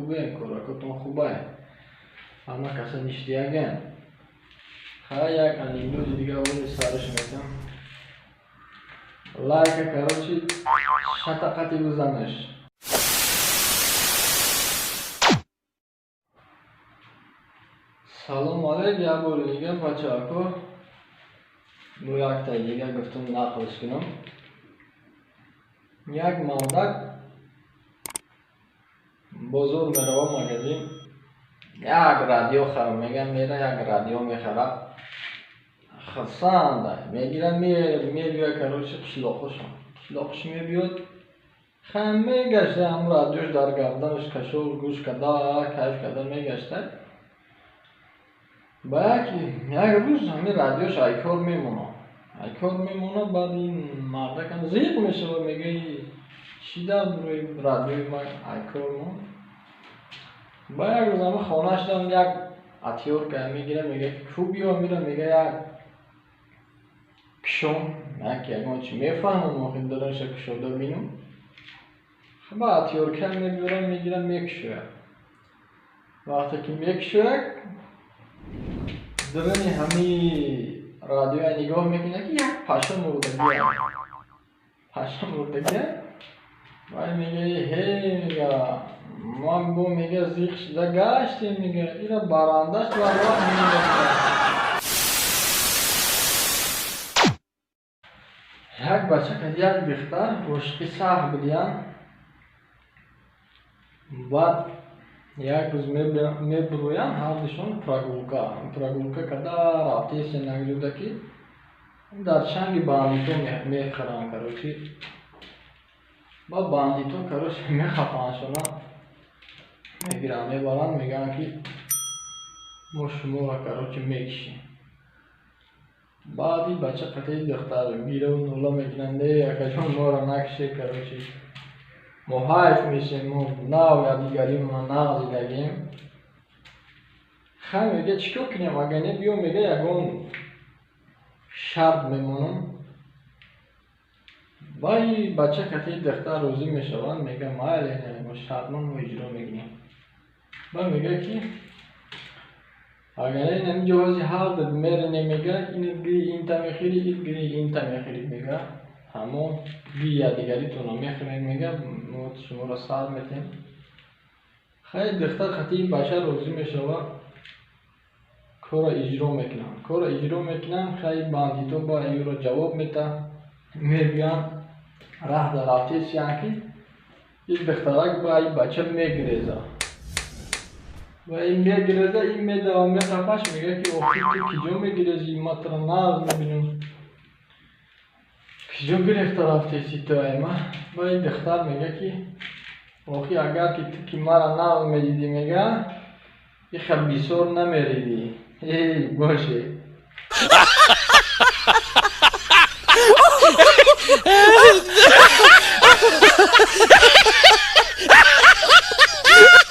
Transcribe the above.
خوبه خوراکتون خوبه همه کسا نیشتیگن خواهی یک انیمروز دیگه آوری سرش میتم لایک کروچی شتاقتی بزنش سلام علیک یا بار دیگه بچه ها دو یک تا دیگه گفتم نقلش کنم یک مردک بزرگ میره مگزین یک رادیو خرم میگم میره یک رادیو میخره خسانده میگیرن میبیه کروچی قشلاقش میبیاد خیلی میگشته هم رادیوش در گردنش کشور گوش کده کیف کده میگشته با یک روز همین رادیوش ایکار میمونه بعد این مردکم زیق میشه و میگه چی در روی رادیوی من ایکار مون با یک روز همه خانهش دارم یک اتیور که میگیره میگه خوبی ها میره میگه یک کشون یک چی میفهمم موقع دارنش کشون دار بینم با اتیور که میگیرم میکشوه وقتی که میکشوه درنی همی رادیو نگاه میکنه که یک پشه مردگیه وای میگه هی میگه من بو میگه زیخ شده گشتی میگه اینا باراندش و راه میگه یک بچه که یک دختر عشقی سخت بودیم بعد یک روز میبرویم هر دشون پراگولکا کده رفته سنگ جوده که در چنگی باندیتو میخرن کروچی با باندیتو کروچی میخفانشونا میگیرن میبارن میگن که ما شما را کروچی میکشیم بعدی بچه قطعی دختر گیره و نولا میگیرنده یکشون ما را نکشه کروچی ما حیف میشیم ما نو یا دیگری ما نغزیدگیم خیلی میگه چیکار کنیم اگه نه بیو میگه یکون شرط میمونم وای بچه کتی دختر روزی میشوند میگه مایل اینه شرط من اجرا میگیم با میگه که اگر این هم جوازی حال داد میره نمیگه این گری این تا میخیری این گری این تا میخیری میگه همون گی یا دیگری تو نمیخیری میگه شما را سر میتیم خیلی دختر خطی بچه روزی میشوند کار اجرا میکنن خیلی باندیتو با این رو جواب میده میبیان راه در رفته سیانکی یک دخترک با این بچه میگریزه و این میگریزه این میده و میخفش میگه که اوخی تو کجا میگریزی ما ترا ناز میبینم کجا گرفته رفته سی تو ایما با این دختر میگه که اوخی اگر که تو که مرا ناز میدیدی میگه یه خبیسور نمیریدی ای باشه